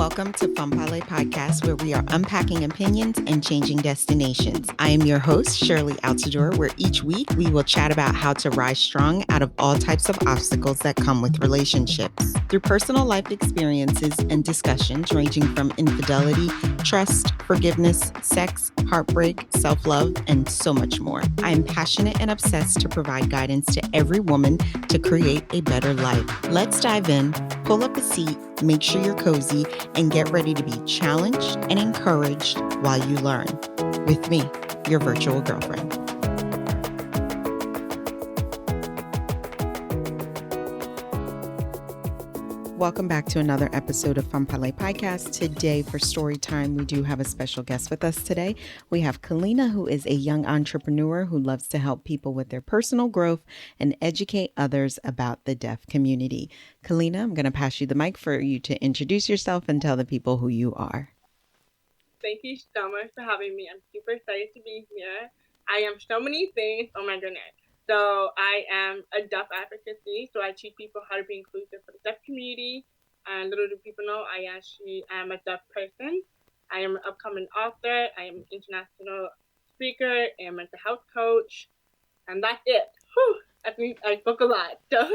Welcome to Fanpale Podcast, where we are unpacking opinions and changing destinations. I am your host, Sherley, where each week we will chat about how to rise strong out of all types of obstacles that come with relationships. Through personal life experiences and discussions ranging from infidelity, trust, forgiveness, sex, heartbreak, self-love, and so much more. I am passionate and obsessed to provide guidance to every woman to create a better life. Let's dive in, pull up a seat, make sure you're cozy, and get ready to be challenged and encouraged while you learn. With me, your virtual girlfriend. Welcome back to another episode of Fanpale Podcast. Today for story time, we do have a special guest with us today. We have Kellina, who is a young entrepreneur who loves to help people with their personal growth and educate others about the deaf community. Kellina, I'm going to pass you the mic for you to introduce yourself and tell the people who you are. Thank you so much for having me. I'm super excited to be here. I am so many things. Oh my goodness. So I am a deaf advocacy. So I teach people how to be inclusive for the deaf community. And little do people know, I actually am a deaf person. I am an upcoming author. I am an international speaker and mental health coach. And that's it. Whew. I think I spoke a lot. So.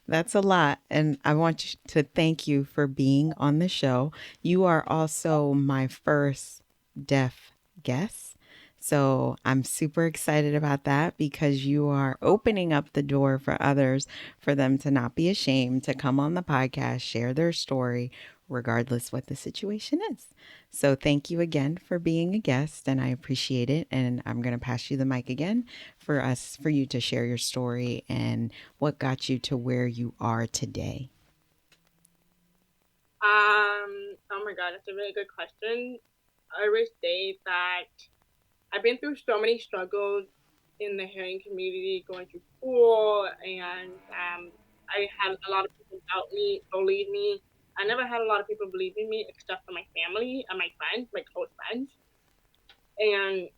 That's a lot. And I want to thank you for being on the show. You are also my first deaf guest. So I'm super excited about that because you are opening up the door for others, for them to not be ashamed to come on the podcast, share their story, regardless what the situation is. So thank you again for being a guest, and I appreciate it. And I'm going to pass you the mic again for you to share your story and what got you to where you are today. Oh my God, that's a really good question. I would say that I've been through so many struggles in the hearing community, going through school, and I had a lot of people doubt me, believe me. I never had a lot of people believe in me except for my family and my friends, my close friends. And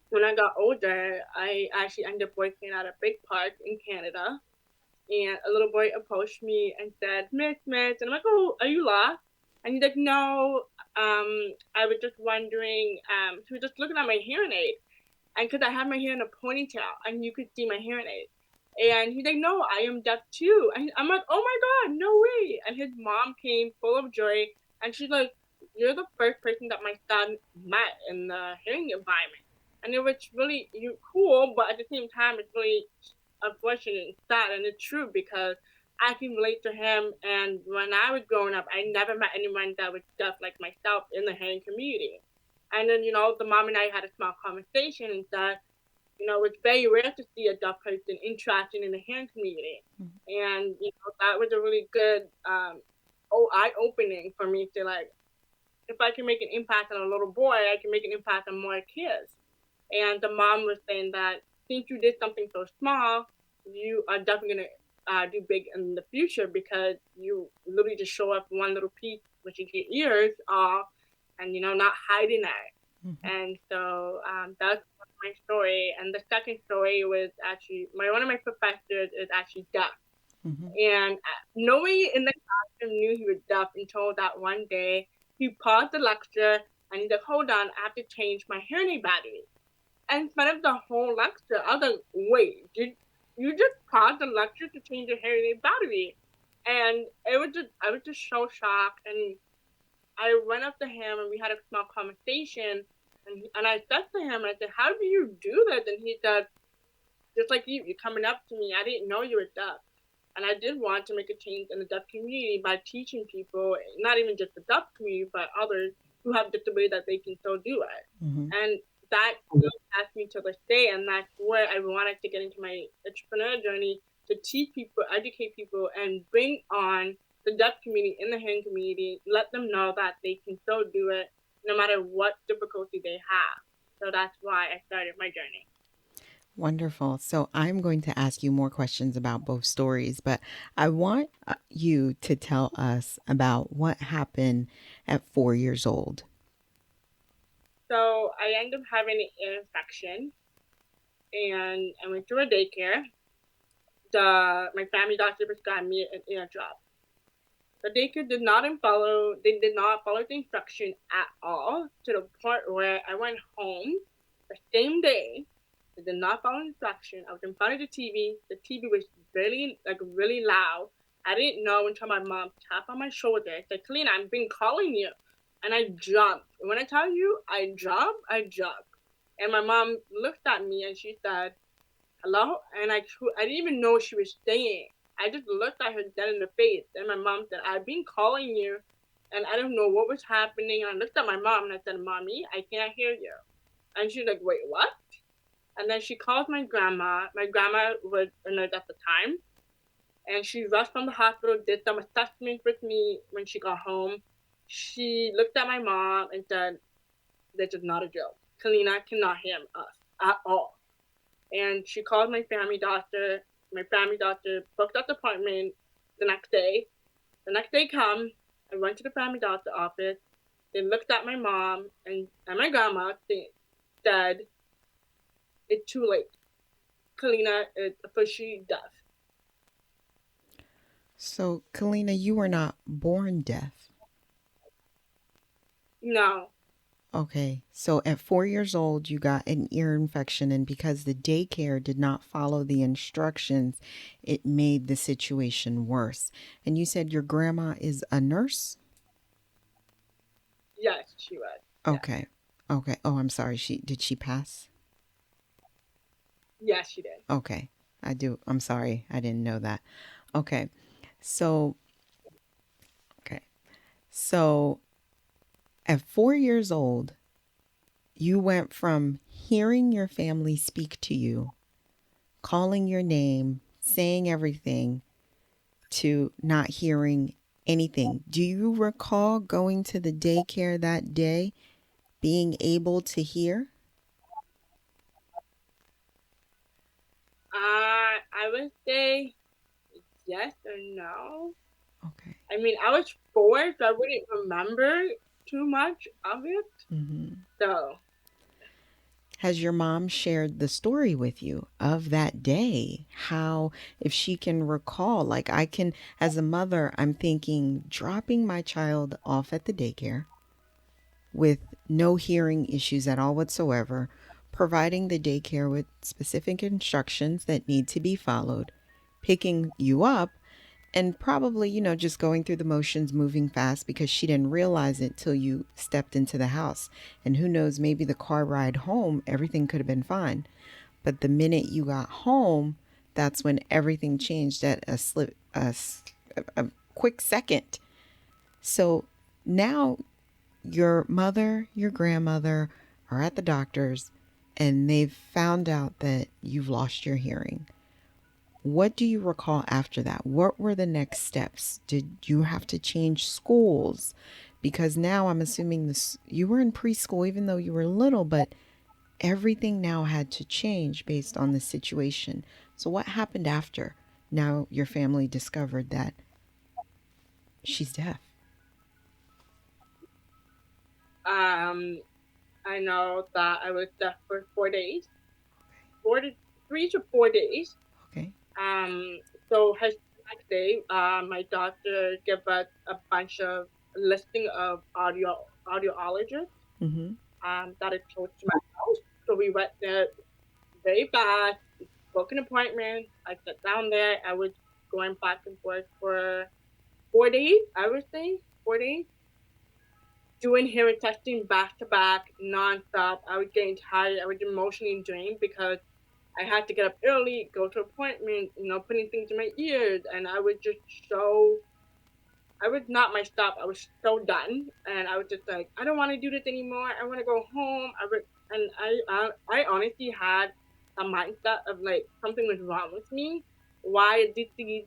when I got older, I actually ended up working at a big park in Canada. And a little boy approached me and said, Miss, and I'm like, oh, are you lost? And he's like, no, I was just wondering, he was just looking at my hearing aid. And because I have my hair in a ponytail and you could see my hearing aid. And he's like, no, I am deaf too. And I'm like, oh my God, no way. And his mom came full of joy. And she's like, you're the first person that my son met in the hearing environment. And it was really cool, but at the same time, it's really unfortunate and sad. And it's true because I can relate to him. And when I was growing up, I never met anyone that was deaf like myself in the hearing community. And then, the mom and I had a small conversation and said, it's very rare to see a deaf person interacting in the hearing community. Mm-hmm. And, that was a really good eye-opening for me to, like, if I can make an impact on a little boy, I can make an impact on more kids. And the mom was saying that since you did something so small, you are definitely going to do big in the future because you literally just show up one little piece, which is your ears off, and not hiding that. Mm-hmm. And so that's my story. And the second story was actually one of my professors is actually deaf. Mm-hmm. And nobody in the classroom knew he was deaf until that one day he paused the lecture and he's like, hold on, I have to change my hearing aid battery. And in front of the whole lecture, I was like, wait, did you just pause the lecture to change your hearing aid battery? And I was just so shocked. And I went up to him and we had a small conversation. And I said to him, I said, how do you do this? And he said, just like you're coming up to me. I didn't know you were deaf. And I did want to make a change in the deaf community by teaching people, not even just the deaf community, but others who have disabilities that they can still do it. Mm-hmm. And that asked me to this day. And that's where I wanted to get into my entrepreneurial journey, to teach people, educate people, and bring on the deaf community in the hearing community, let them know that they can still do it no matter what difficulty they have. So that's why I started my journey. Wonderful. So I'm going to ask you more questions about both stories, but I want you to tell us about what happened at 4 years old. So I ended up having an ear infection and I went to a daycare. My family doctor prescribed me an ear drop. The daycare did not follow. They did not follow the instruction at all, to the point where I went home the same day. They did not follow instruction. I was in front of the TV. The TV was really loud. I didn't know until my mom tapped on my shoulder and said, "Kellina, I've been calling you," and I jumped. When I tell you I jumped, I jumped. And my mom looked at me and she said, "Hello?" And I didn't even know what she was saying. I just looked at her dead in the face. And my mom said, "I've been calling you and I don't know what was happening." And I looked at my mom and I said, "Mommy, I can't hear you." And she's like, "Wait, what?" And then she called my grandma. My grandma was a nurse at the time. And she rushed from the hospital, did some assessments with me when she got home. She looked at my mom and said, "This is not a joke. Kellina cannot hear us at all." And she called my family doctor. My family doctor booked an appointment the next day. The next day come, I went to the family doctor office. They looked at my mom and my grandma. They said, "It's too late. Kellina is officially deaf." So, Kellina, you were not born deaf. No. Okay, so at 4 years old, you got an ear infection, and because the daycare did not follow the instructions, it made the situation worse. And you said your grandma is a nurse? Yes, she was. Okay. Okay. Oh, I'm sorry. Did she pass? Yes, she did. Okay. I'm sorry. I didn't know that. Okay. So, okay. So at 4 years old, you went from hearing your family speak to you, calling your name, saying everything, to not hearing anything. Do you recall going to the daycare that day, being able to hear? I would say yes or no. Okay. I mean, I was 4, so I wouldn't remember too much of it. Mm-hmm. So, Has your mom shared the story with you of that day? How, if she can recall, like I can, as a mother, I'm thinking dropping my child off at the daycare with no hearing issues at all whatsoever, providing the daycare with specific instructions that need to be followed, picking you up, and probably, just going through the motions, moving fast because she didn't realize it till you stepped into the house. And who knows, maybe the car ride home, everything could have been fine. But the minute you got home, that's when everything changed at a quick second. So now your mother, your grandmother are at the doctor's and they've found out that you've lost your hearing. What do you recall after that? What were the next steps? Did you have to change schools? Because now I'm assuming you were in preschool even though you were little, but everything now had to change based on the situation. So what happened after? Now your family discovered that she's deaf. I know that I was deaf for 4 days, 3 to 4 days. Okay. So the next day, my doctor gave us a bunch of listing of audiologists Mm-hmm. that is close to my house. So we went there very fast, booked an appointment. I sat down there. I was going back and forth for 4 days, I would say, 4 days, doing hearing testing back to back, nonstop. I was getting tired. I was emotionally drained because I had to get up early, go to appointments, putting things in my ears, and I was just so. I was not myself. I was so done, and I was just like, I don't want to do this anymore. I want to go home. I honestly had a mindset of like something was wrong with me. Why are these things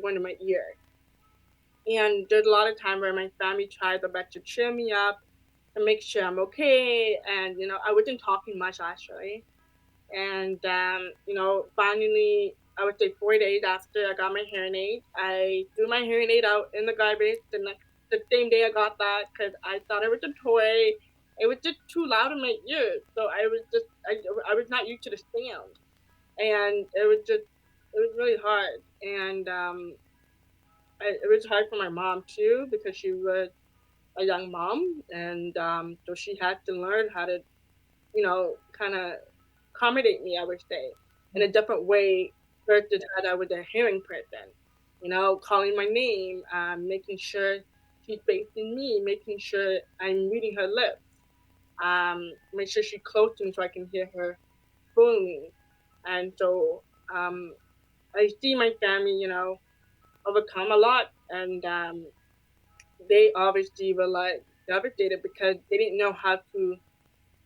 going to my ear? And there's a lot of time where my family tried their best to cheer me up, to make sure I'm okay, and I wasn't talking much actually. And finally, I would say 4 days after I got my hearing aid, I threw my hearing aid out in the garbage the same day I got that because I thought it was a toy. It was just too loud in my ears, so I was not used to the sound, and it was really hard. And it was hard for my mom too because she was a young mom, and so she had to learn how to, kind of accommodate me, I would say, in a different way versus as I was a hearing person. Calling my name, making sure she's facing me, making sure I'm reading her lips, make sure she's close to me so I can hear her fully. And so I see my family, overcome a lot, and they obviously were like devastated because they didn't know how to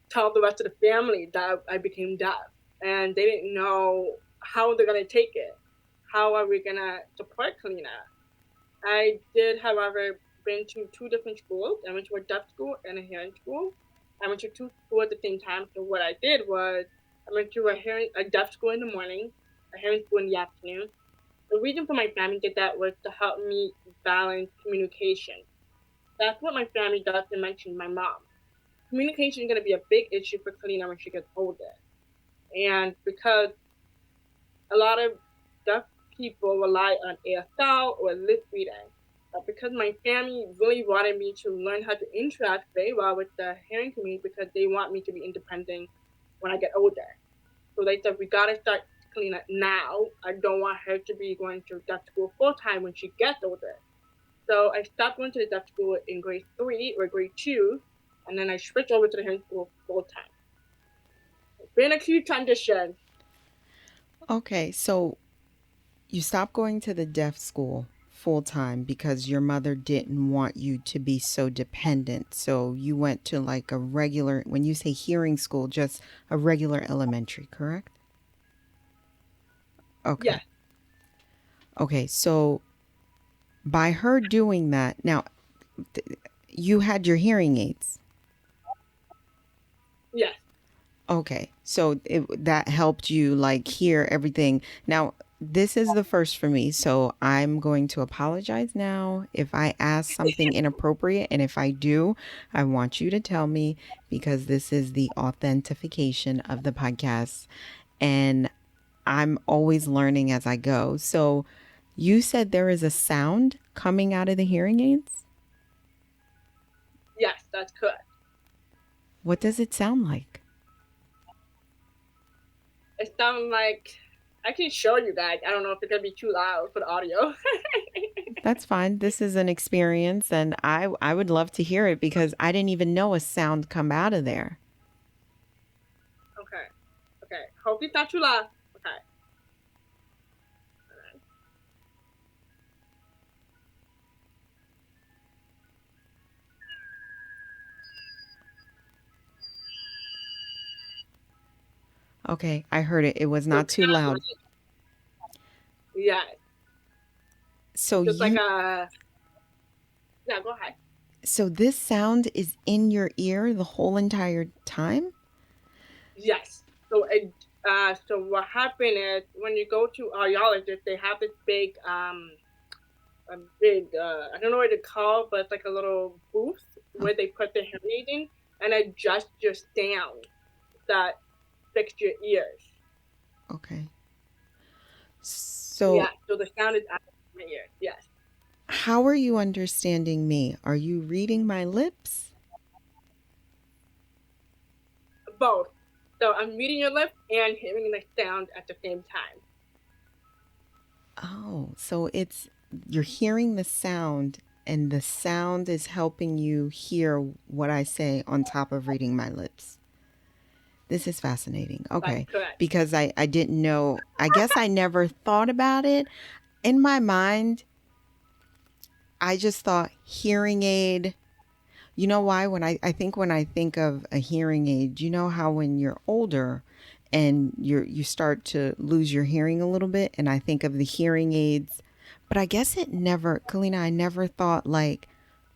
tell the rest of the family that I became deaf, and they didn't know how they're gonna take it. How are we gonna support Kellina? I did, however, been to two different schools. I went to a deaf school and a hearing school. I went to two schools at the same time. So what I did was I went to a deaf school in the morning, a hearing school in the afternoon. The reason for my family did that was to help me balance communication. That's what my family does to mention my mom. Communication is going to be a big issue for Kellina when she gets older. And because a lot of deaf people rely on ASL or lip reading, but because my family really wanted me to learn how to interact very well with the hearing community because they want me to be independent when I get older. So they said, we got to start Kellina now. I don't want her to be going to deaf school full time when she gets older. So I stopped going to the deaf school in grade 3 or grade 2, and then I switched over to the hearing school full time. It's been a huge transition. Okay, so you stopped going to the deaf school full time because your mother didn't want you to be so dependent. So you went to like a regular, when you say hearing school, just a regular elementary, correct? Okay. Yes. Okay, so by her doing that, now you had your hearing aids. Yes. Okay, so that helped you like hear everything. Now, this is the first for me, so I'm going to apologize now if I ask something inappropriate. And if I do, I want you to tell me because this is the authentication of the podcast. And I'm always learning as I go. So you said there is a sound coming out of the hearing aids? Yes, that's correct. What does it sound like? It sounds like I can show you guys. I don't know if it's gonna be too loud for the audio. That's fine. This is an experience and I would love to hear it because I didn't even know a sound come out of there. Okay. Okay. Hope it's not too loud. Okay. Okay, I heard it. It was not too loud. Yeah. So Just like a. Yeah. Go ahead. so this sound is in your ear the whole entire time? Yes. So what happened is when you go to audiologists, they have this I don't know what it's called, but it's like a little booth where they put the hearing aid in and adjust your sound that fix your ears. Okay. Yeah, So so the sound is out of my ears. Yes. how are you understanding me? Are you reading my lips? Both. So I'm reading your lips and hearing the sound at the same time. Oh, so you're hearing the sound and the sound is helping you hear what I say on top of reading my lips. This is fascinating. Okay. That's correct. Because I didn't know, I guess I never thought about it. In my mind, I just thought hearing aid. You know why? When I think of a hearing aid, you know how when you're older and you start to lose your hearing a little bit, and I think of the hearing aids, but I guess Kellina, I never thought like,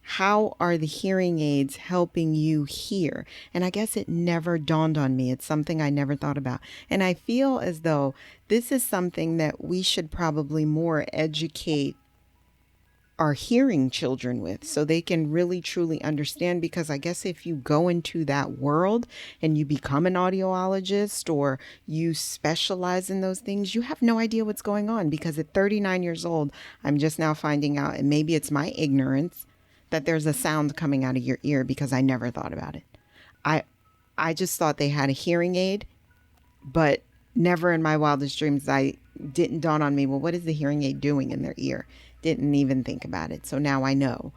how are the hearing aids helping you hear? And I guess it never dawned on me. It's something I never thought about. And I feel as though this is something that we should probably more educate are hearing children with, so they can really truly understand. Because I guess if you go into that world and you become an audiologist or you specialize in those things, you have no idea what's going on. Because at 39 years old, I'm just now finding out, and maybe it's my ignorance, that there's a sound coming out of your ear, because I never thought about it. I I just thought they had a hearing aid, but never in my wildest dreams I didn't dawn on me, well, what is the hearing aid doing in their ear? Didn't even think about it. So now I know.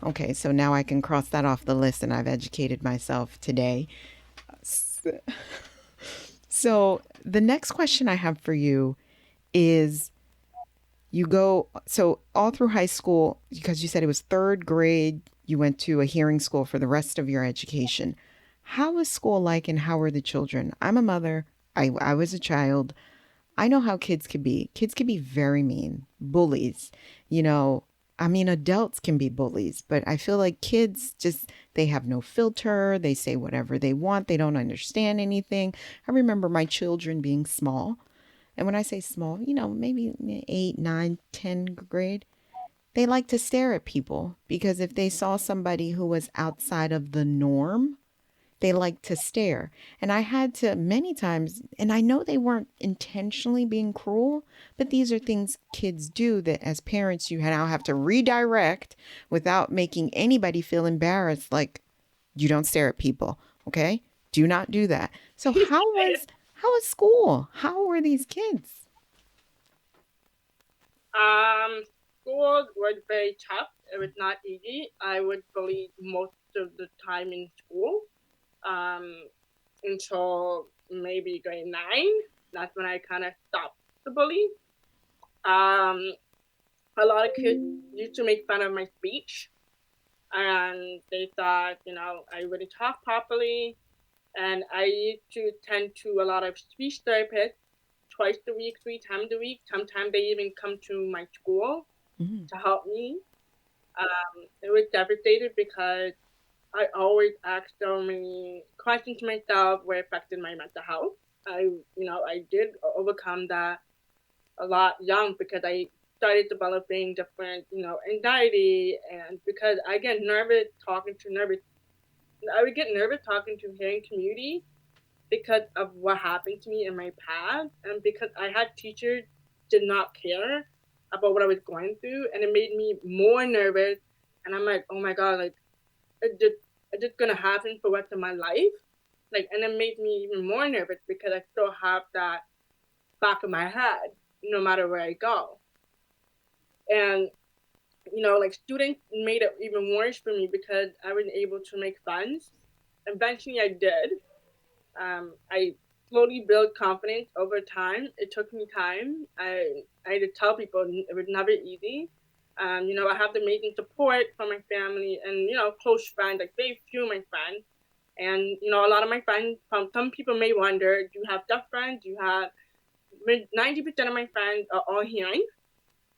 Okay, so now I can cross that off the list, and I've educated myself today. So the next question I have for you is, you go, so all through high school, because you said it was third grade, you went to a hearing school for the rest of your education. How was school like, and how were the children? I'm a mother. I was a child. I know how kids could be. Kids can be very mean, bullies. You know, I mean, adults can be bullies, but I feel like kids just, they have no filter. They say whatever they want. They don't understand anything. I remember my children being small. And when I say small, maybe 8, 9, 10 grade, they like to stare at people, because if they saw somebody who was outside of the norm, they like to stare. And I had to many times, and I know they weren't intentionally being cruel, but these are things kids do that as parents you now have to redirect without making anybody feel embarrassed. Like, you don't stare at people, okay? Do not do that. So how was school? How were these kids? School was very tough. It was not easy. I would bully most of the time in school, until maybe grade 9. That's when I kind of stopped the bully. A lot of kids used to make fun of my speech, and they thought, I wouldn't talk properly. And I used to attend to a lot of speech therapists twice a week, 3 times a week. Sometimes they even come to my school to help me. It was devastated because I always asked so many questions to myself where it affected my mental health. I did overcome that a lot young, because I started developing different, anxiety, and because I get nervous talking to nervous. I would get nervous talking to hearing community because of what happened to me in my past, and because I had teachers did not care about what I was going through, and it made me more nervous. And I'm like, oh my god, like it's just gonna happen for the rest of my life, like, and it made me even more nervous because I still have that back of my head, no matter where I go. And like, students made it even worse for me because I wasn't able to make friends. Eventually, I did. I slowly built confidence over time. It took me time. I had to tell people it was never easy. I have the amazing support from my family and, close friends, like very few of my friends. And, a lot of my friends, some people may wonder, do you have deaf friends? Do you have 90% of my friends are all hearing,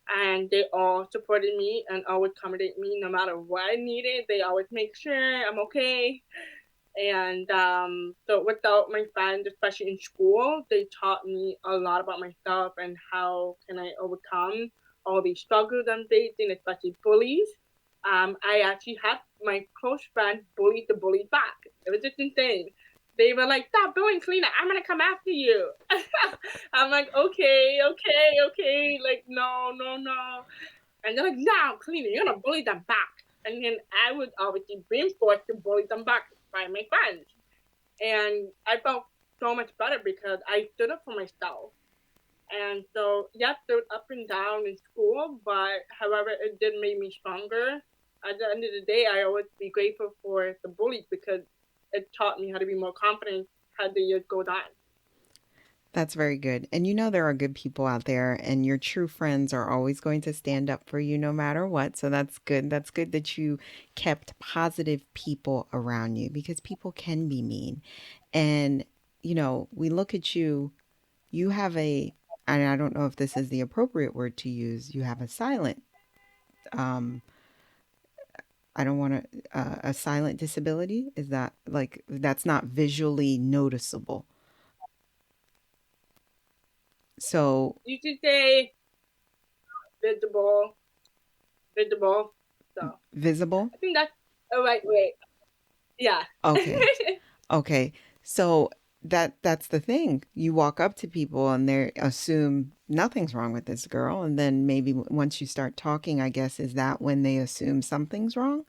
and they all supported me and always accommodate me no matter what I needed. They always make sure I'm okay. And so without my friends, especially in school, they taught me a lot about myself and how can I overcome all these struggles I'm facing, especially bullies. I actually had my close friends bully the bully back. It was just insane. They were like, "Stop bullying, Kellina. I'm gonna come after you." I'm like, "Okay, okay, okay." Like, no, no, no. And they're like, "No, Kellina, you're gonna bully them back." And then I would obviously be forced to bully them back by my friends. And I felt so much better because I stood up for myself. And so, yes, there was up and down in school, but however, it did make me stronger. At the end of the day, I always be grateful for the bullies because it taught me how to be more confident as the years go on. That's very good. And there are good people out there, and your true friends are always going to stand up for you no matter what. So that's good. That's good that you kept positive people around you, because people can be mean. And, we look at you, you have and I don't know if this is the appropriate word to use, you have a silent, um, I don't want to, a silent disability. Is that like, that's not visually noticeable? So, You should say visible, visible. So Visible? I think that's the right way. Yeah. Okay. Okay. So that's the thing. You walk up to people and they assume nothing's wrong with this girl, and then maybe once you start talking, I guess is that when they assume something's wrong?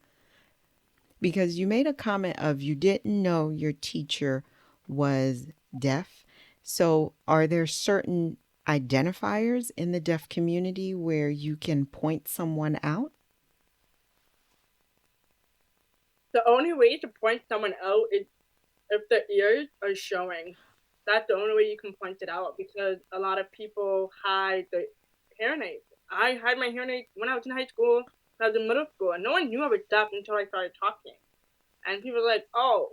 Because you made a comment of you didn't know your teacher was deaf. So are there certain identifiers in the deaf community where you can point someone out? The only way to point someone out is if the ears are showing. That's the only way you can point it out, because a lot of people hide the hearing aids. I had my hearing aids when I was in high school, when I was in middle school, and no one knew I was deaf until I started talking. And people were like, "Oh,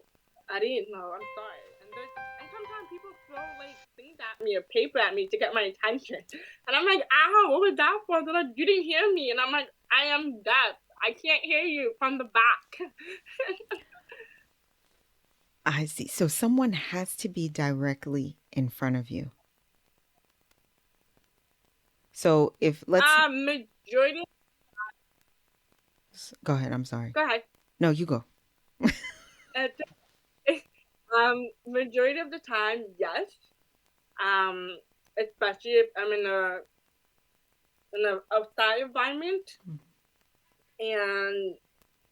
I didn't know. I'm sorry." And sometimes people throw like things at me or paper at me to get my attention, and I'm like, "Ow, what was that for?" They're like, "You didn't hear me," and I'm like, "I am deaf. I can't hear you from the back." I see. So someone has to be directly in front of you. So if let's Majority. go ahead, I'm sorry. Go ahead. No, you go. Majority of the time, yes. Especially if I'm in a outside environment, and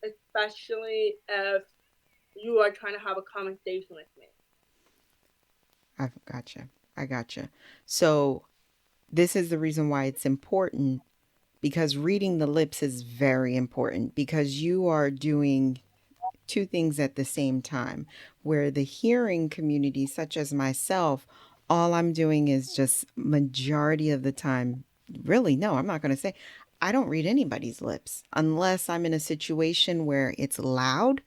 especially if you are trying to have a conversation with me. I've gotcha. I gotcha. So this is the reason why it's important, because reading the lips is very important, because you are doing two things at the same time. Where the hearing community, such as myself, all I'm doing is just majority of the time, really, no, I'm not going to say, I don't read anybody's lips unless I'm in a situation where it's loud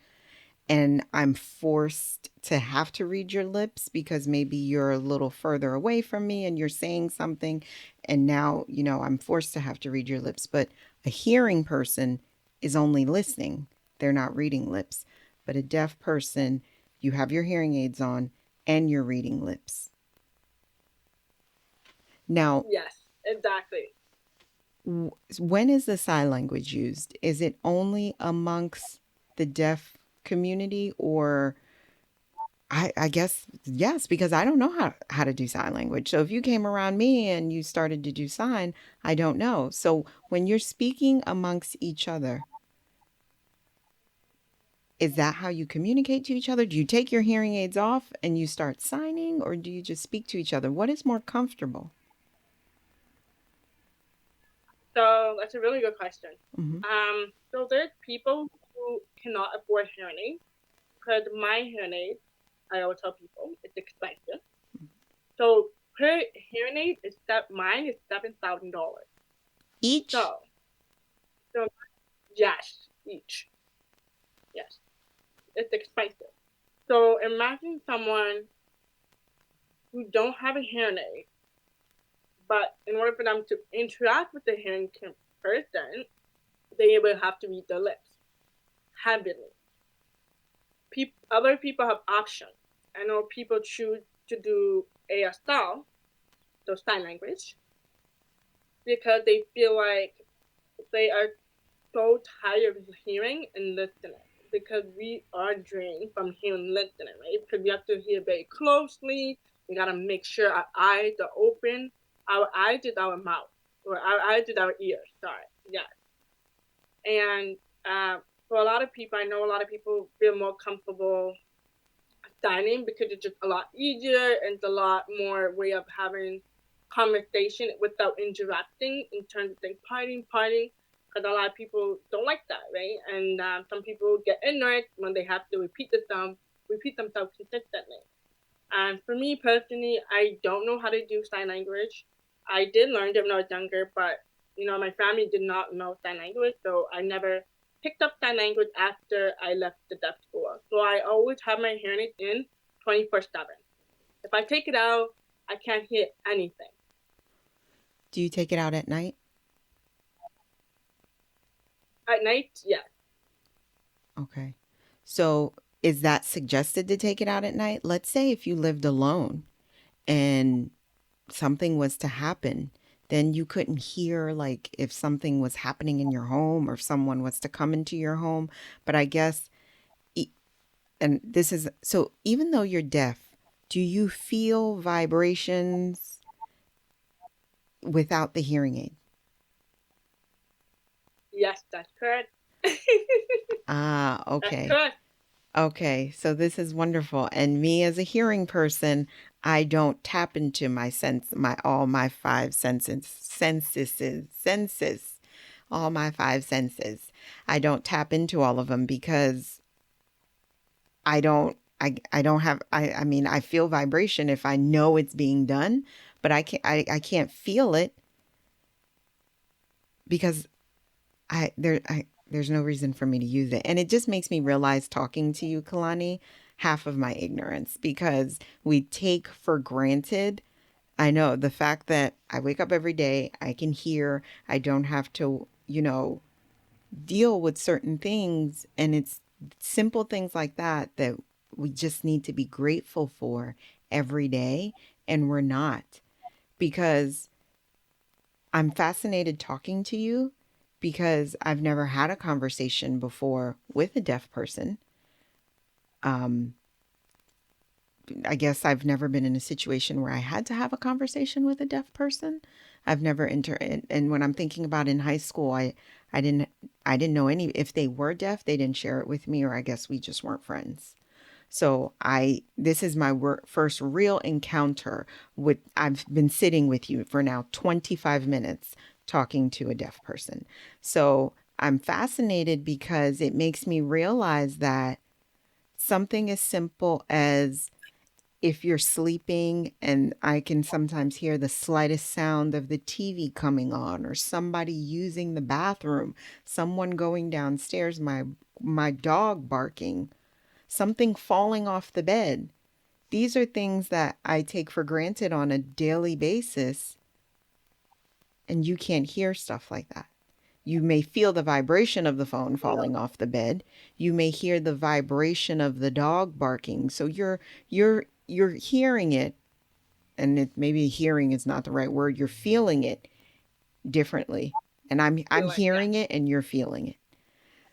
and I'm forced to have to read your lips because maybe you're a little further away from me and you're saying something, and now, I'm forced to have to read your lips. But a hearing person is only listening, they're not reading lips. But a deaf person, you have your hearing aids on and you're reading lips. Now, Yes, exactly. when is the sign language used? Is it only amongst the deaf community, or I guess yes, because I don't know how to do sign language. So if you came around me and you started to do sign, I don't know. So when you're speaking amongst each other, is that how you communicate to each other? Do you take your hearing aids off and you start signing, or do you just speak to each other? What is more comfortable? So that's a really good question. Mm-hmm. So there's people who cannot afford hearing aids, because my hearing aid, I always tell people, it's expensive. So per hearing aid mine is $7,000 Each? So yes, each. Yes, it's expensive. So imagine someone who don't have a hearing aid, but in order for them to interact with the hearing person, they will have to read their lips heavily. Other people have options. I know people choose to do ASL, so sign language, because they feel like they are so tired of hearing and listening, because we are drained from hearing and listening, right? Because we have to hear very closely. We got to make sure our eyes are open. Our eyes is our mouth, or our eyes is our ears. Sorry. Yes. And for a lot of people, I know a lot of people feel more comfortable signing because it's just a lot easier and it's a lot more way of having conversation without interrupting in terms of like partying, because a lot of people don't like that, right? And some people get ignorant when they have to repeat themselves consistently. And for me personally, I don't know how to do sign language. I did learn it when I was younger, but my family did not know sign language, so I never picked up sign language after I left the deaf school. So I always have my hearing aids in 24/7. If I take it out, I can't hear anything. Do you take it out at night? At night, yes. Okay. So is that suggested to take it out at night? Let's say if you lived alone and something was to happen, then you couldn't hear like if something was happening in your home or if someone was to come into your home. But I guess, e- and this is so, even though you're deaf, do you feel vibrations without the hearing aid? Yes, that's correct. Ah, That's okay. correct. Okay, so this is wonderful. And me as a hearing person, I don't tap into my all my five senses, all my five senses. I don't tap into all of them because I don't have, I mean, I feel vibration if I know it's being done, but I can't feel it because there's no reason for me to use it. And it just makes me realize, talking to you, Kalani, half of my ignorance, because we take for granted. I know the fact that I wake up every day, I can hear, I don't have to, deal with certain things. And it's simple things like that that we just need to be grateful for every day. And we're not, because I'm fascinated talking to you because I've never had a conversation before with a deaf person. Um, I guess I've never been in a situation where I had to have a conversation with a deaf person. I've never and when I'm thinking about in high school, I didn't I didn't know any, if they were deaf, they didn't share it with me, or I guess we just weren't friends. So this is my first real encounter with, I've been sitting with you for now 25 minutes talking to a deaf person. So I'm fascinated because it makes me realize that something as simple as, if you're sleeping and I can sometimes hear the slightest sound of the TV coming on, or somebody using the bathroom, someone going downstairs, my dog barking, something falling off the bed. These are things that I take for granted on a daily basis, and you can't hear stuff like that. You may feel the vibration of the phone No, falling off the bed. You may hear the vibration of the dog barking. So you're hearing it, and maybe hearing is not the right word. You're feeling it differently. And I'm feeling, yeah, hearing it and you're feeling it.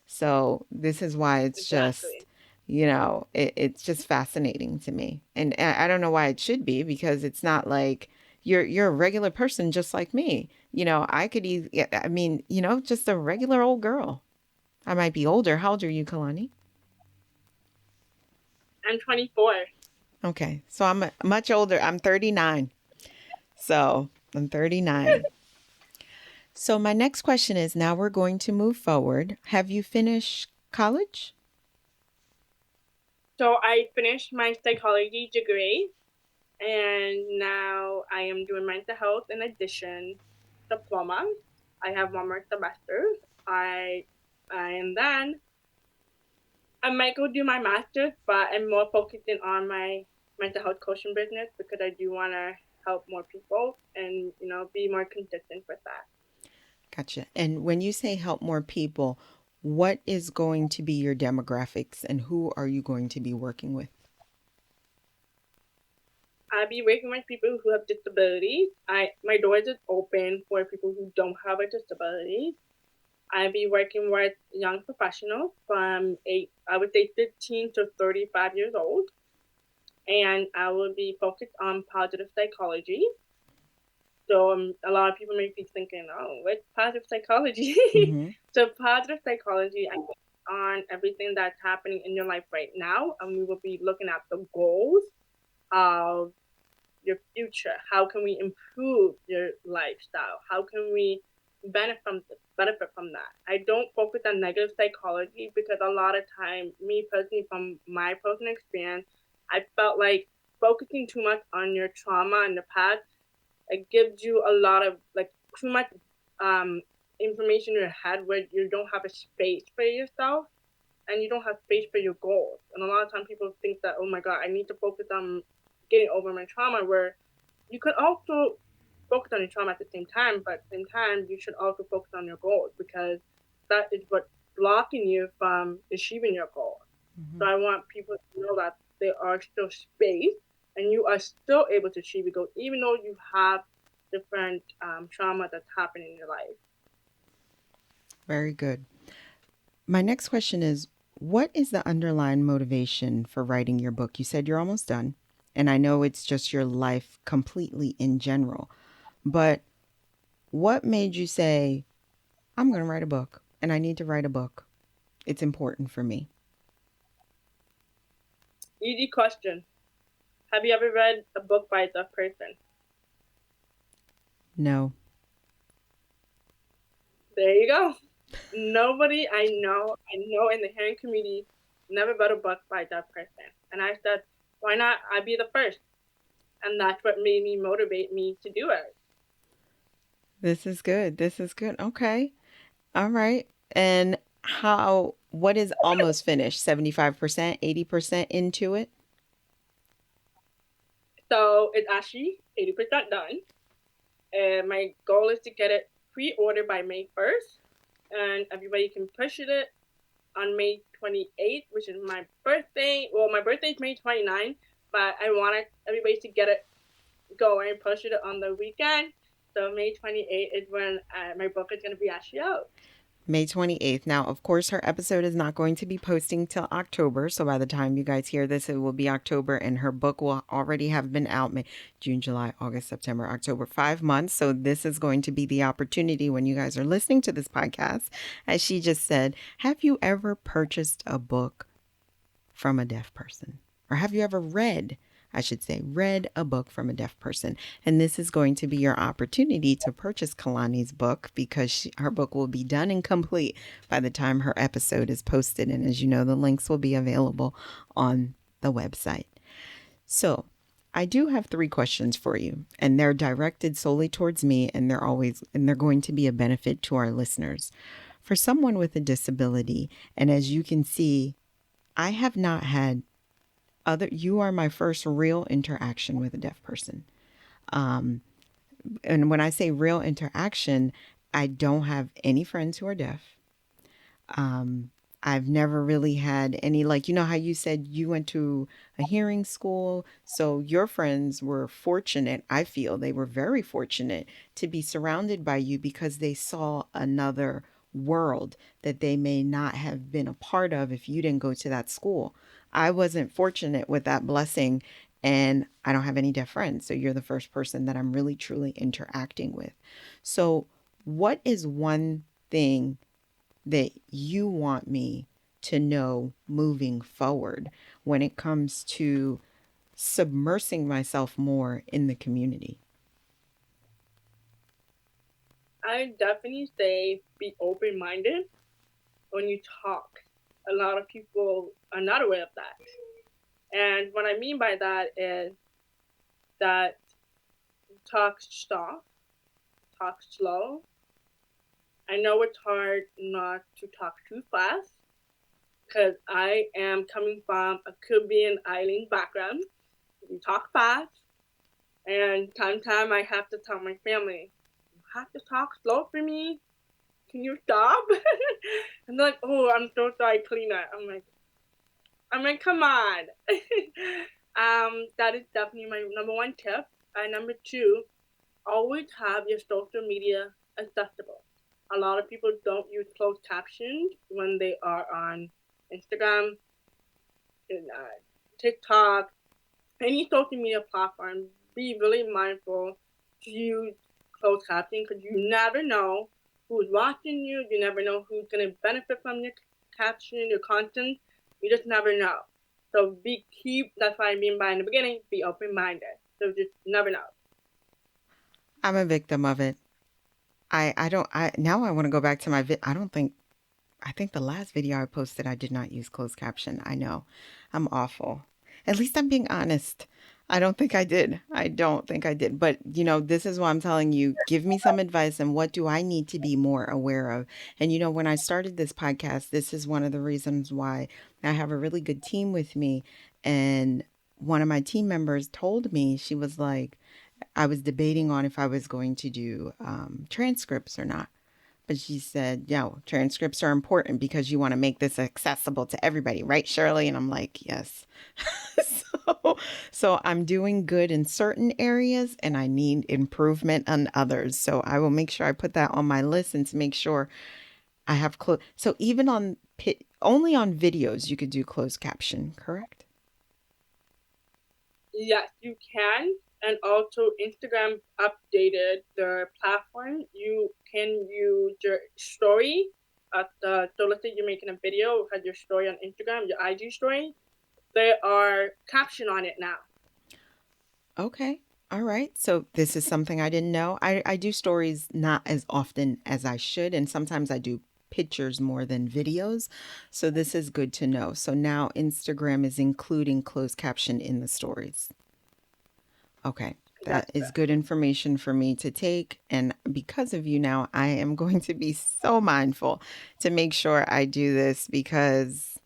So this is why it's just, exactly. it's just fascinating to me. And I don't know why it should be, because it's not like you're a regular person just like me. I could I mean, just a regular old girl. I might be older. How old are you, Kalani? I'm 24. Okay. So I'm much older. I'm 39. So I'm 39. So my next question is, now we're going to move forward. Have you finished college? So I finished my psychology degree, and now I am doing mental health in addition diploma. I have one more semester. I and then I might go do my master's, but I'm more focusing on my mental health coaching business because I do want to help more people and be more consistent with that. Gotcha. And when you say help more people, what is going to be your demographics and who are you going to be working with? I'll be working with people who have disabilities. My doors is open for people who don't have a disability. I'll be working with young professionals from I would say 15 to 35 years old, and I will be focused on positive psychology. So a lot of people may be thinking, "Oh, what's positive psychology?" Mm-hmm. So positive psychology, I think, on everything that's happening in your life right now, and we will be looking at the goals of your future. How can we improve your lifestyle? How can we benefit from that? I don't focus on negative psychology because a lot of time, me personally, from my personal experience, I felt like focusing too much on your trauma in the past, it gives you a lot of like too much um, information in your head where you don't have a space for yourself and you don't have space for your goals. And a lot of times people think that, oh my God, I need to focus on getting over my trauma, where you could also focus on your trauma at the same time, but at the same time, you should also focus on your goals because that is what's blocking you from achieving your goals. Mm-hmm. So I want people to know that there are still space and you are still able to achieve your goals, even though you have different trauma that's happening in your life. Very good. My next question is, what is the underlying motivation for writing your book? You said you're almost done, and I know it's just your life completely in general, but what made you say, I'm going to write a book and I need to write a book? It's important for me. Easy question. Have you ever read a book by a deaf person? No. There you go. Nobody I know in the hearing community never read a book by a deaf person. And I said, why not? I'd be the first. And that's what made me motivate me to do it. This is good. This is good. Okay. All right. And what is almost finished? 75%, 80% into it? So it's actually 80% done. And my goal is to get it pre-ordered by May 1st. And everybody can purchase it on May 28th, which is my birthday. Well, my birthday is May 29th, but I wanted everybody to get it going and push it on the weekend. So May 28th is when my book is going to be actually out. May 28th. Now, of course, her episode is not going to be posting till October. So by the time you guys hear this, it will be October and her book will already have been out May, June, July, August, September, October, 5 months. So this is going to be the opportunity when you guys are listening to this podcast. As she just said, have you ever purchased a book from a deaf person? Or have you ever read a book from a deaf person? And this is going to be your opportunity to purchase Kellina's book because her book will be done and complete by the time her episode is posted. And as you know, the links will be available on the website. So I do have 3 questions for you, and they're directed solely towards me, and they're going to be a benefit to our listeners. For someone with a disability, and as you can see, I have not had you are my first real interaction with a deaf person. And when I say real interaction, I don't have any friends who are deaf. I've never really had any, like, you know how you said you went to a hearing school. So your friends were fortunate. I feel they were very fortunate to be surrounded by you because they saw another world that they may not have been a part of if you didn't go to that school. I wasn't fortunate with that blessing, and I don't have any deaf friends. So you're the first person that I'm really truly interacting with. So what is one thing that you want me to know moving forward when it comes to submersing myself more in the community? I definitely say be open-minded when you talk. A lot of people are not aware of that. And what I mean by that is that talk soft, talk slow. I know it's hard not to talk too fast because I am coming from a Caribbean island background. We talk fast, and time I have to tell my family, you have to talk slow for me. Can you stop? And they're like, oh, I'm so sorry, Kellina. I'm like, come on. That is definitely my number 1 tip. And number 2, always have your social media accessible. A lot of people don't use closed captions when they are on Instagram, and, TikTok, any social media platform. Be really mindful to use closed captioning because you never know who's watching you. You never know who's going to benefit from your caption, your content. You just never know. So that's what I mean by in the beginning, be open-minded. So just never know. I'm a victim of it. Now I want to go back to I think the last video I posted, I did not use closed caption. I know I'm awful. At least I'm being honest. I don't think I did. But, this is why I'm telling you, give me some advice and what do I need to be more aware of? And, when I started this podcast, this is one of the reasons why I have a really good team with me. And one of my team members told me, she was like, I was debating on if I was going to do transcripts or not. But she said, transcripts are important because you want to make this accessible to everybody, right, Sherley? And I'm like, yes. So I'm doing good in certain areas and I need improvement on others. So I will make sure I put that on my list and to make sure I have So even on only on videos you could do closed caption, correct? Yes, you can. And also, Instagram updated their platform. You can use your story so let's say you're making a video, had your story on Instagram, your IG story. There are caption on it now. Okay. All right. So this is something I didn't know. I do stories not as often as I should, and sometimes I do pictures more than videos. So this is good to know. So now Instagram is including closed caption in the stories. Okay. That's That is correct. good information for me to take. And because of you now, I am going to be so mindful to make sure I do this because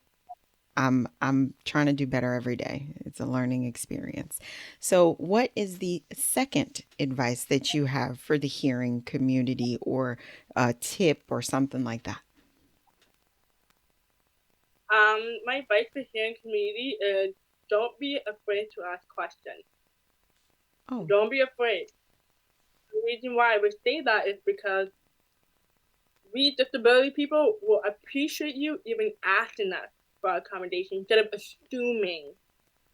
I'm trying to do better every day. It's a learning experience. So, what is the second advice that you have for the hearing community or a tip or something like that? My advice for hearing community is don't be afraid to ask questions. Oh, Don't be afraid. The reason why I would say that is because we disability people will appreciate you even asking us for accommodation instead of assuming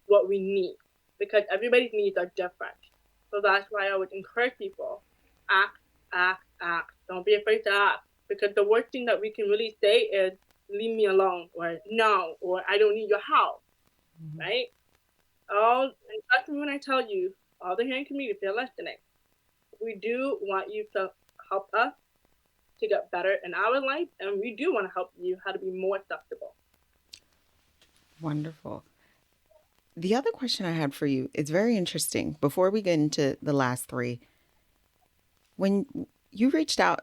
what we need, because everybody's needs are different. So that's why I would encourage people, ask, ask. Don't be afraid to ask, because the worst thing that we can really say is leave me alone, or no, or I don't need your help, mhm. right? And trust me when I tell you, all the hearing community, if they're listening, we do want you to help us to get better in our life, and we do want to help you how to be more accessible. Wonderful. The other question I had for you is very interesting. Before we get into the last three, when you reached out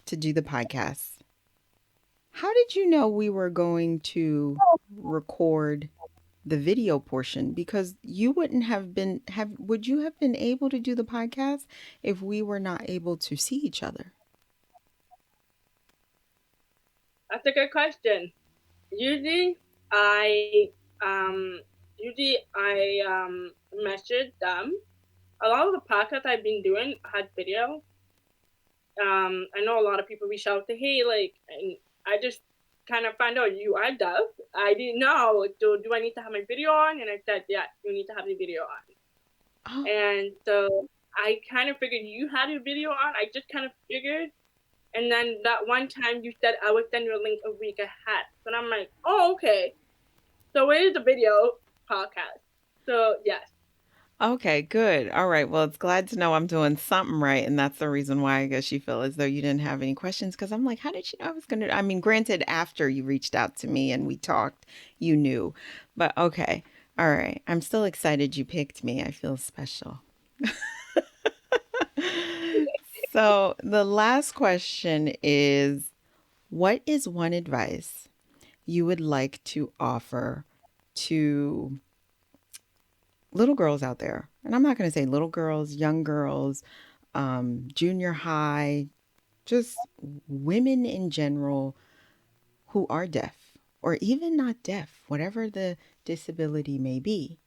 to do the podcast, how did you know we were going to record the video portion? Because you wouldn't have been have would you have been able to do the podcast if we were not able to see each other? That's a good question. Usually, I message them. A lot of the podcasts I've been doing had video. I know a lot of people reach out to, hey, like, and I just kind of find out you are deaf. I didn't know. Do I need to have my video on? And I said, yes, you need to have the video on. Oh, And so I kind of figured you had a video on. I just kind of figured. And then that one time you said I would send you a link a week ahead. But I'm like, oh, okay. So it is a video podcast. So yes. okay, good. All right. Well, it's glad to know I'm doing something right. And that's the reason why I guess you feel as though you didn't have any questions. Because I'm like, how did you know I was going to? I mean, granted, after you reached out to me and we talked, you knew. But okay. All right. I'm still excited you picked me. I feel special. So the last question is, what is one advice you would like to offer to little girls out there? And I'm not going to say little girls, young girls, junior high, just women in general who are deaf or even not deaf, whatever the disability may be.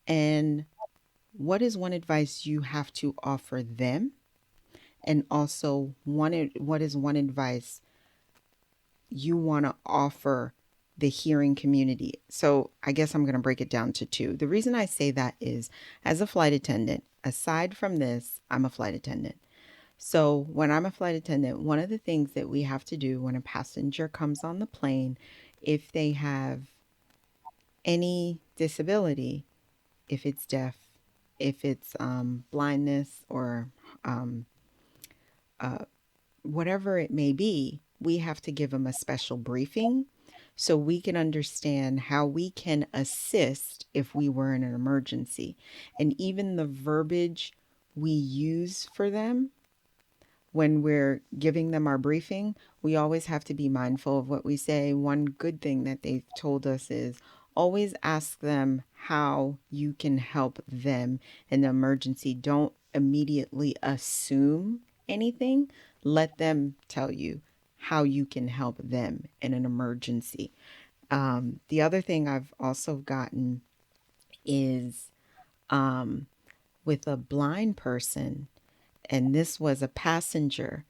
And what is one advice you have to offer them? And also, what is one advice you want to offer the hearing community? So I guess I'm going to break it down to two. The reason I say that is as a flight attendant, aside from this, I'm a flight attendant. So when I'm a flight attendant, one of the things that we have to do when a passenger comes on the plane, if they have any disability, if it's deaf, if it's blindness or um, uh, whatever it may be, we have to give them a special briefing so we can understand how we can assist if we were in an emergency. And even the verbiage we use for them when we're giving them our briefing, we always have to be mindful of what we say. One good thing that they've told us is always ask them how you can help them in the emergency. Don't immediately assume anything. Let them tell you how you can help them in an emergency. The other thing I've also gotten is um, with a blind person. And this was a passenger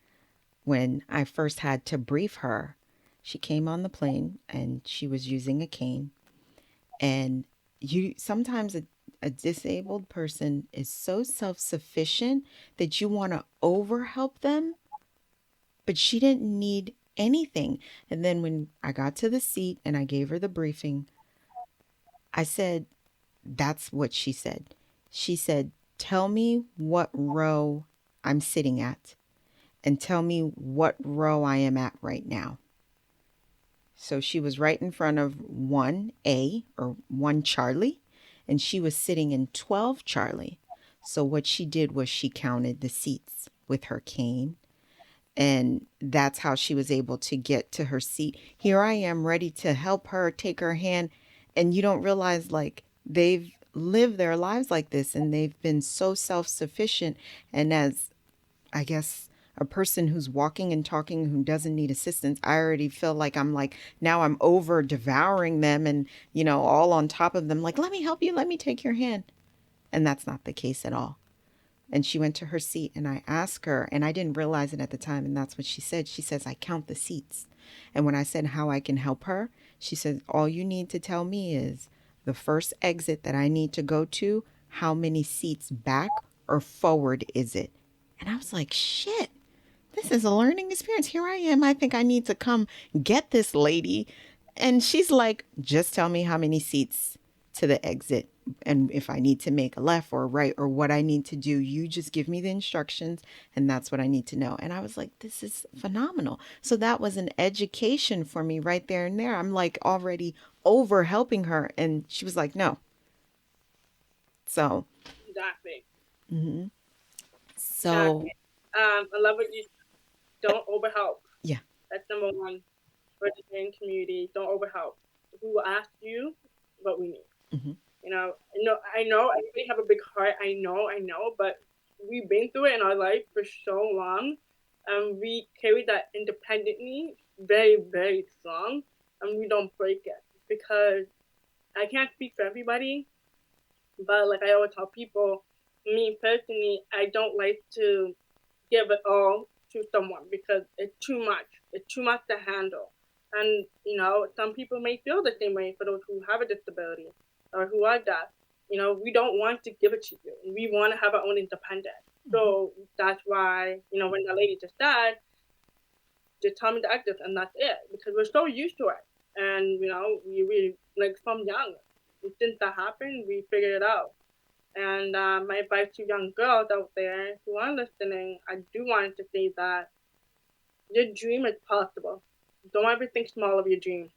when I first had to brief her. She came on the plane and she was using a cane. And you sometimes a disabled person is so self-sufficient that you want to overhelp them, but she didn't need anything. And then when I got to the seat and I gave her the briefing, I said, that's what she said. She said, tell me what row I'm sitting at and tell me what row I am at right now. So she was right in front of 1A or 1 Charlie, and she was sitting in 12 Charlie. So what she did was she counted the seats with her cane, and that's how she was able to get to her seat. Here I am ready to help her, take her hand, and you don't realize like they've lived their lives like this and they've been so self-sufficient. And as I guess a person who's walking and talking who doesn't need assistance, I already feel like I'm like, now I'm over devouring them and, all on top of them, like, let me help you, let me take your hand. And that's not the case at all. And she went to her seat and I asked her, and I didn't realize it at the time. And that's what she said. She says, I count the seats. And when I said how I can help her, she said, all you need to tell me is the first exit that I need to go to, how many seats back or forward is it? And I was like, shit, this is a learning experience. Here I am. I think I need to come get this lady. And she's like, just tell me how many seats to the exit. And if I need to make a left or a right or what I need to do, you just give me the instructions and that's what I need to know. And I was like, this is phenomenal. So that was an education for me right there and there. I'm like already over helping her. And she was like, no. So. Exactly. Mm-hmm. So. Exactly. I love what you don't overhelp. Yeah. That's number one for the training community. Don't overhelp. We will ask you what we need. Mm-hmm. I know, I really have a big heart. I know, but we've been through it in our life for so long. We carry that independently very, very strong, and we don't break it because I can't speak for everybody, but like I always tell people, me personally, I don't like to give it all to someone because it's too much. It's too much to handle. And, some people may feel the same way for those who have a disability or who are deaf. We don't want to give it to you. We want to have our own independence. So that's why, when the lady just died, just tell me the exit and that's it. Because we're so used to it. And, we like from young, since that happened, we figured it out. And my advice to young girls out there who are listening, I do want to say that your dream is possible. Don't ever think small of your dream.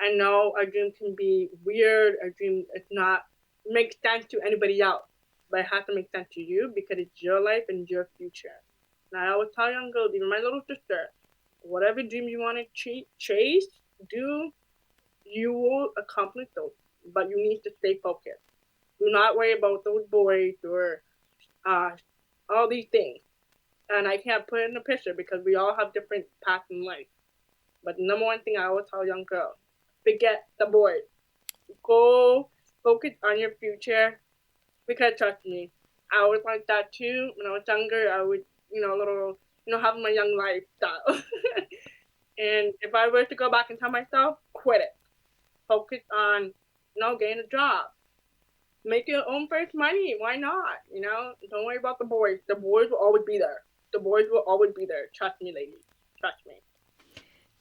I know a dream can be weird. A dream is not make sense to anybody else, but it has to make sense to you because it's your life and your future. And I always tell young girls, even my little sister, whatever dream you want to chase, do, you will accomplish those. But you need to stay focused. Do not worry about those boys or all these things. And I can't put it in a picture because we all have different paths in life. But the number one thing I always tell young girls, forget the boys. Go focus on your future because trust me, I was like that too. When I was younger, I would, have my young lifestyle. And if I were to go back and tell myself, quit it. Focus on, getting a job. Make your own first money. Why not? Don't worry about the boys. The boys will always be there. The boys will always be there. Trust me, ladies. Trust me.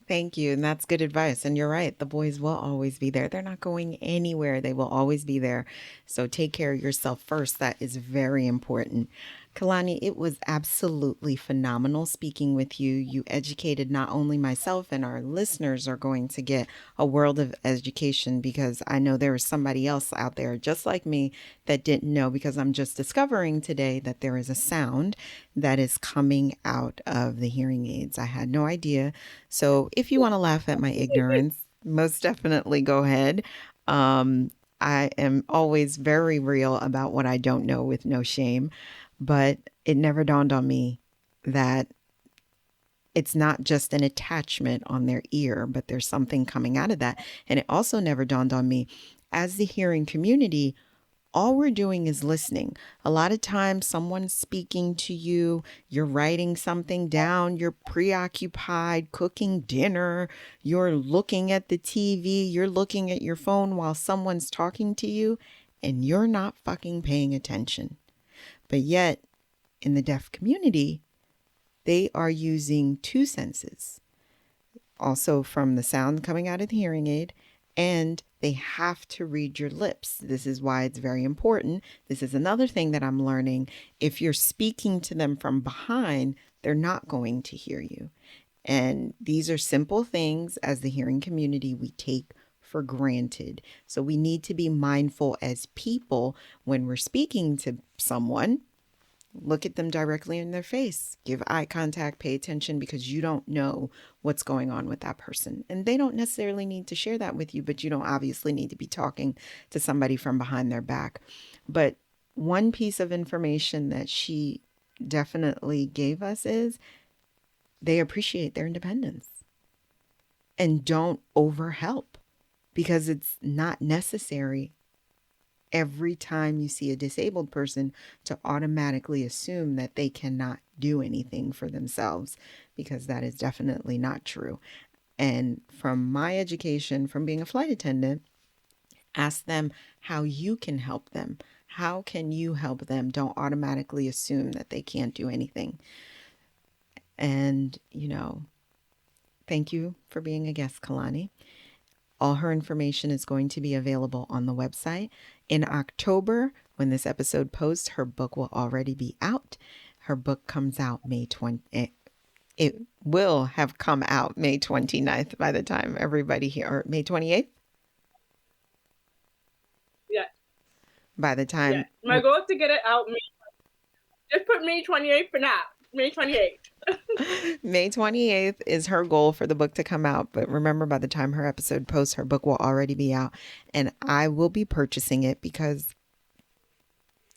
Thank you. And that's good advice. And you're right. The boys will always be there. They're not going anywhere. They will always be there. So take care of yourself first. That is very important. Kalani, it was absolutely phenomenal speaking with you. You educated not only myself and our listeners are going to get a world of education because I know there is somebody else out there just like me that didn't know because I'm just discovering today that there is a sound that is coming out of the hearing aids. I had no idea. So if you want to laugh at my ignorance, most definitely go ahead. I am always very real about what I don't know with no shame. But it never dawned on me that it's not just an attachment on their ear, but there's something coming out of that. And it also never dawned on me, as the hearing community, all we're doing is listening. A lot of times someone's speaking to you, you're writing something down, you're preoccupied cooking dinner, you're looking at the TV, you're looking at your phone while someone's talking to you, and you're not fucking paying attention. But yet, in the deaf community, they are using two senses, also from the sound coming out of the hearing aid, and they have to read your lips. This is why it's very important. This is another thing that I'm learning. If you're speaking to them from behind, they're not going to hear you. And these are simple things as the hearing community we take for granted. So we need to be mindful as people when we're speaking to someone. Look at them directly in their face, give eye contact, pay attention, because you don't know what's going on with that person. And they don't necessarily need to share that with you, but you don't obviously need to be talking to somebody from behind their back. But one piece of information that she definitely gave us is they appreciate their independence and don't overhelp, because it's not necessary every time you see a disabled person to automatically assume that they cannot do anything for themselves, because that is definitely not true. And from my education, from being a flight attendant, ask them how you can help them. How can you help them? Don't automatically assume that they can't do anything. And, thank you for being a guest, Kalani. All her information is going to be available on the website. In October, when this episode posts, her book will already be out. Her book comes out May 20th. It will have come out May 29th by the time everybody here, or May 28th? Yeah. By the time. Yeah. My goal is to get it out May. Just put May 28th for now. May 28th. May 28th is her goal for the book to come out. But remember, by the time her episode posts, her book will already be out. And I will be purchasing it because,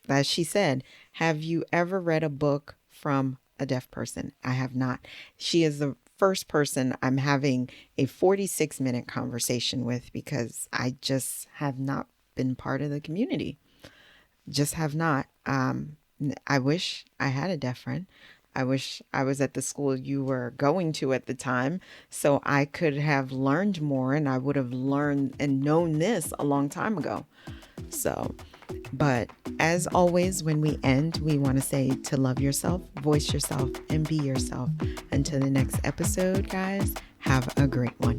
as she said, have you ever read a book from a deaf person? I have not. She is the first person I'm having a 46-minute conversation with, because I just have not been part of the community. Just have not. I wish I had a deaf friend. I wish I was at the school you were going to at the time, so I could have learned more, and I would have learned and known this a long time ago. So, but as always, when we end, we want to say to love yourself, voice yourself, and be yourself. Until the next episode, guys, have a great one.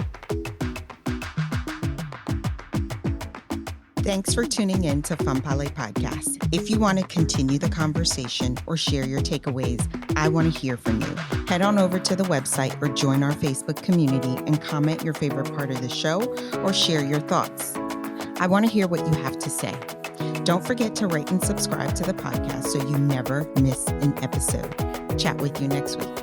Thanks for tuning in to Fanpale Podcast. If you want to continue the conversation or share your takeaways, I want to hear from you. Head on over to the website or join our Facebook community and comment your favorite part of the show or share your thoughts. I want to hear what you have to say. Don't forget to rate and subscribe to the podcast so you never miss an episode. Chat with you next week.